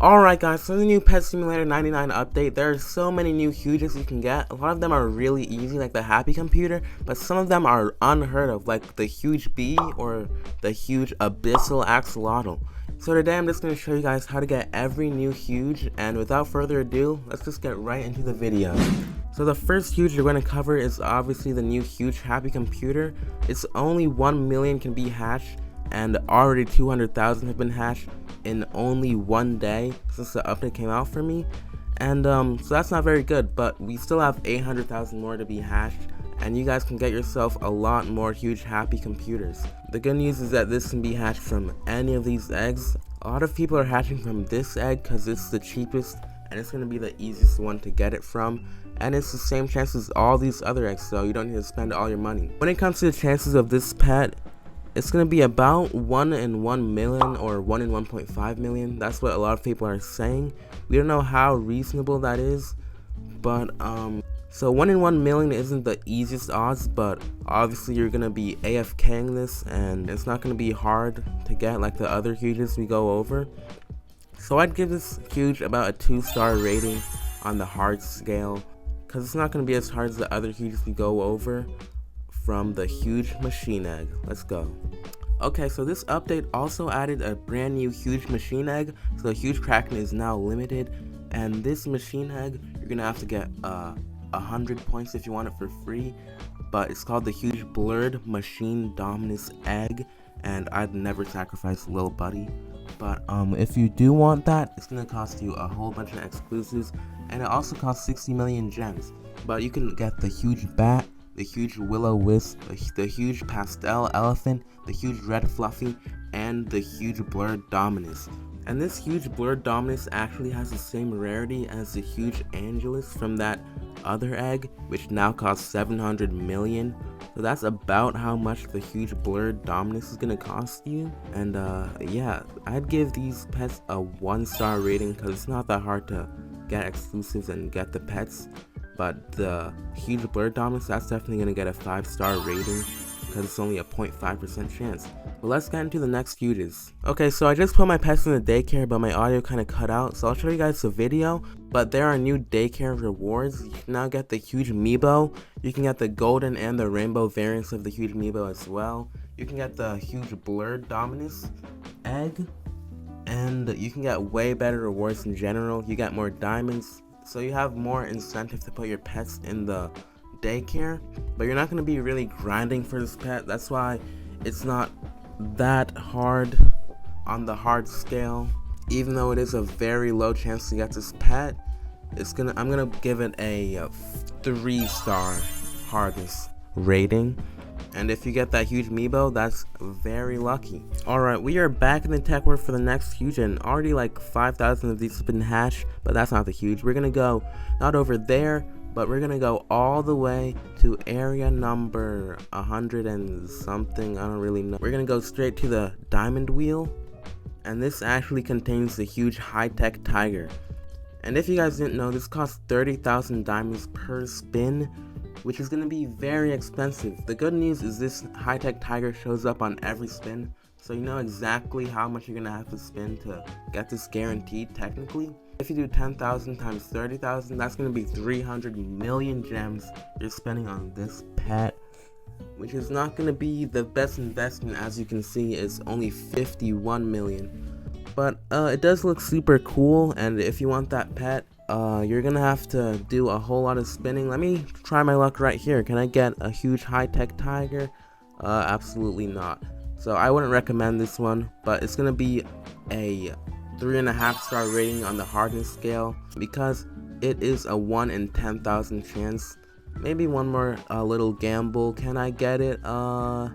Alright guys, so the new Pet Simulator 99 update, there are so many new HUGES you can get. A lot of them are really easy, like the Happy Computer, but some of them are unheard of, like the huge bee or the huge Abyssal Axolotl. So today I'm just going to show you guys how to get every new HUGE, and without further ado, let's just get right into the video. So the first HUGE we're going to cover is obviously the new huge Happy Computer. It's only 1 million can be hatched, and already 200,000 have been hatched in only one day since the update came out for me, and so that's not very good, but we still have 800,000 more to be hatched, and you guys can get yourself a lot more huge Happy Computers. The good news is that this can be hatched from any of these eggs. A lot of people are hatching from this egg because it's the cheapest and it's going to be the easiest one to get it from, and it's the same chance as all these other eggs, so you don't need to spend all your money. When it comes to the chances of this pet, it's going to be about 1 in 1 million or 1 in 1.5 million. That's what a lot of people are saying. We don't know how reasonable that is, but so 1 in 1 million isn't the easiest odds, but obviously you're going to be AFKing this and it's not going to be hard to get like the other HUGEs we go over. So I'd give this HUGE about a 2-star rating on the hard scale, because it's not going to be as hard as the other HUGEs we go over from the huge machine egg. Let's go. Okay, so this update also added a brand new huge machine egg, so the huge Kraken is now limited, and this machine egg you're gonna have to get 100 points if you want it for free, but it's called the huge blurred machine dominus egg, and I'd never sacrifice Lil Buddy. But if you do want that, it's gonna cost you a whole bunch of exclusives, and it also costs 60 million gems. But you can get the huge bat, the huge willow wisp, the huge pastel elephant, the huge red fluffy, and the huge blurred dominus. And this huge blurred dominus actually has the same rarity as the huge angelus from that other egg, which now costs 700 million. So that's about how much the huge blurred dominus is gonna cost you. And yeah, I'd give these pets a 1-star rating because it's not that hard to get exclusives and get the pets. But the huge blurred dominus, that's definitely going to get a 5-star rating because it's only a 0.5% chance. But let's get into the next HUGEs. Okay, so I just put my pets in the daycare, but my audio kind of cut out, so I'll show you guys the video. But there are new daycare rewards. You can now get the huge Meebo. You can get the golden and the rainbow variants of the huge Meebo as well. You can get the huge blurred dominus egg, and you can get way better rewards in general. You get more diamonds, so you have more incentive to put your pets in the daycare, but you're not going to be really grinding for this pet. That's why it's not that hard on the hard scale. Even though it is a very low chance to get this pet, I'm gonna give it a 3-star hardness rating. And if you get that huge Meebo, that's very lucky. Alright, we are back in the tech world for the next HUGE, and already like 5,000 of these have been hatched, but that's not the HUGE. We're gonna go not over there, but we're gonna go all the way to area number 100 and something, I don't really know. We're gonna go straight to the diamond wheel, and this actually contains the huge high-tech tiger. And if you guys didn't know, this costs 30,000 diamonds per spin, which is going to be very expensive. The good news is this high-tech tiger shows up on every spin, so you know exactly how much you're going to have to spend to get this guaranteed technically. If you do 10,000 times 30,000, that's going to be 300 million gems you're spending on this pet, which is not going to be the best investment. As you can see, it's only 51 million. But it does look super cool, and if you want that pet, you're gonna have to do a whole lot of spinning. Let me try my luck right here. Can I get a huge high-tech tiger? Absolutely not. So I wouldn't recommend this one, but it's gonna be a 3.5-star rating on the hardness scale because it is a 1 in 10,000 chance. Maybe one more little gamble. Can I get it? I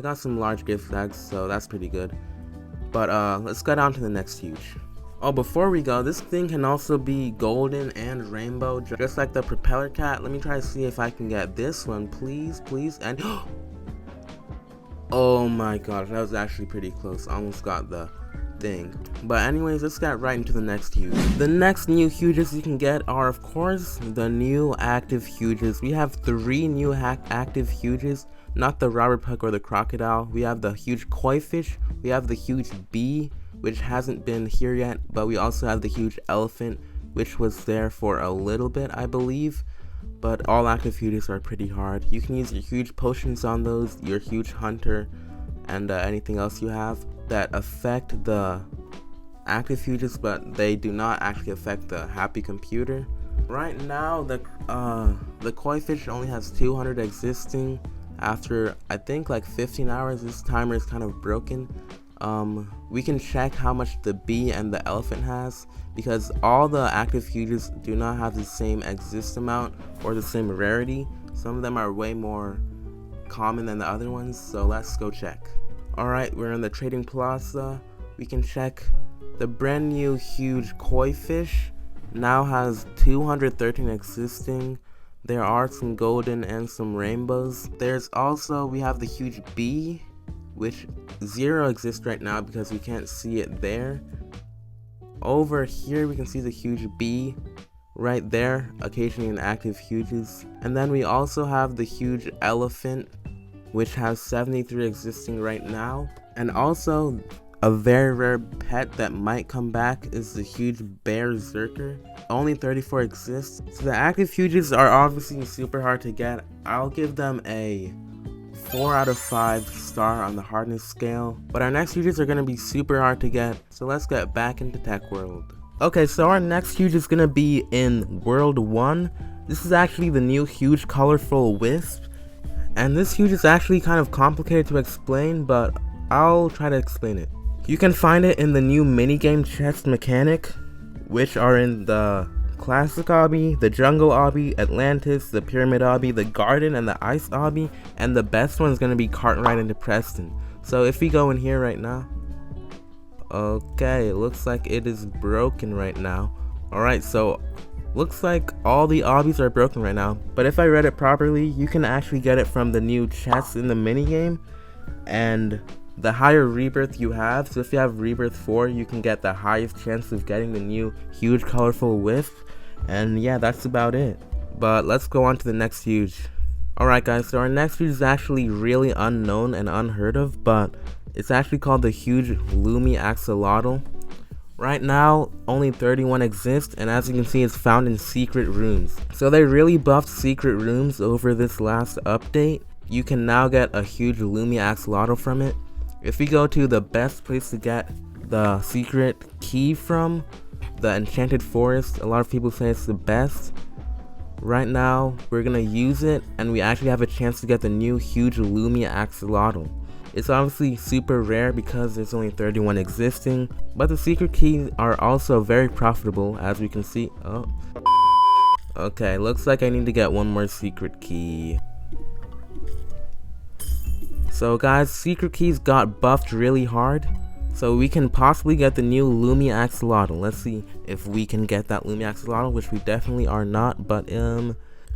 got some large gift bags, so that's pretty good. But let's get on to the next HUGE. Oh, before we go, this thing can also be golden and rainbow, just like the propeller cat. Let me try to see if I can get this one, please, and oh my gosh, that was actually pretty close. Almost got the thing. But anyways, let's get right into the next HUGE. The next new HUGEs you can get are, of course, the new active HUGEs. We have 3 new active HUGEs, not the robber pug or the crocodile. We have the huge koi fish, we have the huge bee, which hasn't been here yet, but we also have the huge elephant, which was there for a little bit, I believe. But all active huges are pretty hard. You can use your huge potions on those, your huge hunter, and anything else you have that affect the active huges, but they do not actually affect the happy computer. Right now, the koi fish only has 200 existing. After I think like 15 hours, this timer is kind of broken. We can check how much the bee and the elephant has, because all the active huges do not have the same exist amount or the same rarity. Some of them are way more common than the other ones, so let's go check. Alright, we're in the trading plaza. We can check the brand new huge koi fish now has 213 existing. There are some golden and some rainbows. There's also, we have the huge bee, which 0 exists right now because we can't see it there. Over here we can see the huge bee right there, occasionally in active huges. And then we also have the huge elephant, which has 73 existing right now. And also a very rare pet that might come back is the huge bear zerker. Only 34 exist. So the active huges are obviously super hard to get. I'll give them a 4 out of 5 star on the hardness scale. But our next huges are going to be super hard to get. So let's get back into Tech World. Okay, so our next huge is going to be in World 1. This is actually the new huge colorful Wisp. And this huge is actually kind of complicated to explain, but I'll try to explain it. You can find it in the new minigame chest mechanic, which are in the Classic Obby, the Jungle Obby, Atlantis, the Pyramid Obby, the Garden, and the Ice Obby, and the best one is going to be Cartwright into Preston. So if we go in here right now, okay, it looks like it is broken right now. Alright, so looks like all the obbies are broken right now, but if I read it properly, you can actually get it from the new chests in the minigame, and the higher rebirth you have, so if you have rebirth 4, you can get the highest chance of getting the new huge colorful Wisp. And yeah, that's about it. But let's go on to the next huge. Alright guys, so our next huge is actually really unknown and unheard of, but it's actually called the huge Lumi Axolotl. Right now, only 31 exist, and as you can see, it's found in secret rooms. So they really buffed secret rooms over this last update. You can now get a huge Lumi Axolotl from it. If we go to the best place to get the secret key from, the Enchanted Forest, a lot of people say it's the best. Right now, we're gonna use it, and we actually have a chance to get the new huge Lumi Axolotl. It's obviously super rare because there's only 31 existing, but the secret keys are also very profitable, as we can see. Oh. Okay, looks like I need to get one more secret key. So guys, secret keys got buffed really hard, so we can possibly get the new Lumi Axolotl. Let's see if we can get that Lumi Axolotl, which we definitely are not, but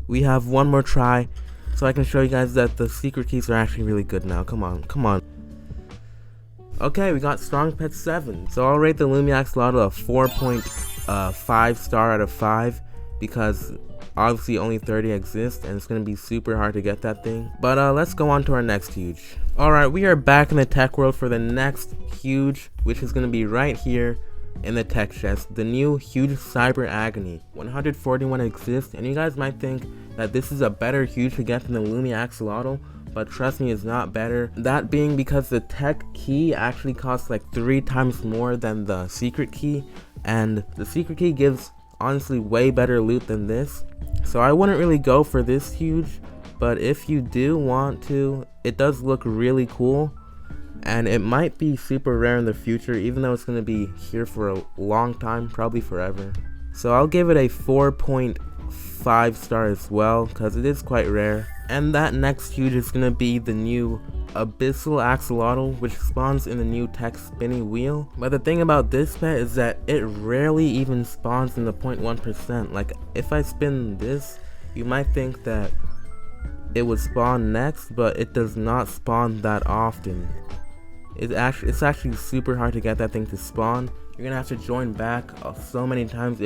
we have one more try, so I can show you guys that the secret keys are actually really good now. Come on, come on. Okay, we got Strong Pet 7, so I'll rate the Lumi Axolotl a 4.5 star out of 5, because obviously only 30 exist, and it's going to be super hard to get that thing. But let's go on to our next huge. Alright, we are back in the tech world for the next huge, which is going to be right here in the tech chest. The new huge Cyber Agony. 141 exist, and you guys might think that this is a better huge to get than the Lumi Axolotl, but trust me, it's not better. That being because the tech key actually costs like 3 times more than the secret key, and the secret key gives honestly way better loot than this. So I wouldn't really go for this huge, but if you do want to, it does look really cool, and it might be super rare in the future, even though it's going to be here for a long time, probably forever. So I'll give it a 4.5 star as well, because it is quite rare. And that next huge is going to be the new Abyssal Axolotl, which spawns in the new tech spinny wheel. But the thing about this pet is that it rarely even spawns in the 0.1%. Like, if I spin this, you might think that it would spawn next, but it does not spawn that often. It's actually super hard to get that thing to spawn. You're gonna have to join back so many times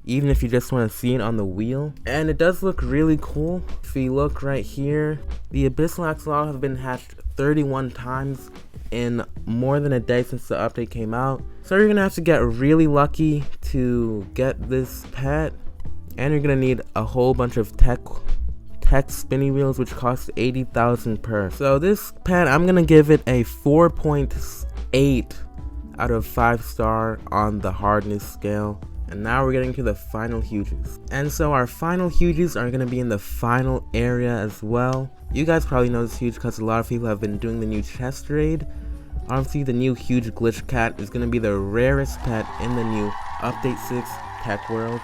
even if you just want to see it on the wheel. And it does look really cool. If we look right here, the Abyssal Axolotl have been hatched 31 times, in more than a day since the update came out. So you're gonna have to get really lucky to get this pet, and you're gonna need a whole bunch of tech spinny wheels, which cost 80,000 per. So this pet, I'm gonna give it a 4.8 out of 5 star on the hardness scale. And now we're getting to the final HUGES. And so our final HUGES are gonna be in the final area as well. You guys probably know this HUGE because a lot of people have been doing the new chest raid. Obviously the new HUGE glitch cat is gonna be the rarest pet in the new update 6 tech world,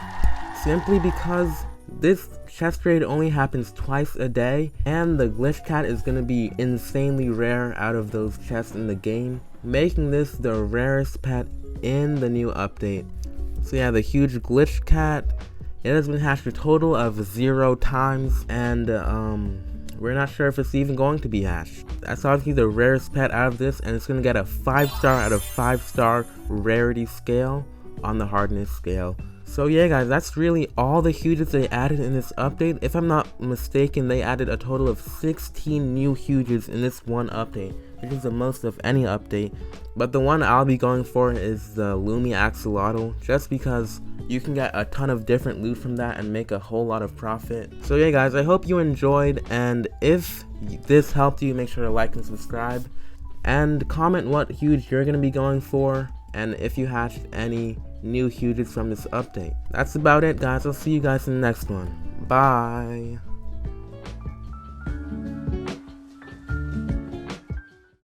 simply because this chest raid only happens twice a day, and the glitch cat is going to be insanely rare out of those chests in the game, making this the rarest pet in the new update. So yeah, the HUGE glitch cat, it has been hatched a total of 0 times, and we're not sure if it's even going to be hatched. That's obviously the rarest pet out of this, and it's going to get a 5 star out of 5 star rarity scale on the hardness scale. So yeah guys, that's really all the HUGES they added in this update. If I'm not mistaken, they added a total of 16 new HUGES in this one update, which is the most of any update. But the one I'll be going for is the Lumi Axolotl, just because you can get a ton of different loot from that and make a whole lot of profit. So yeah guys, I hope you enjoyed, and if this helped you, make sure to like and subscribe, and comment what HUGE you're going to be going for, and if you hatched any new HUGES from this update. That's about it guys, I'll see you guys in the next one. Bye!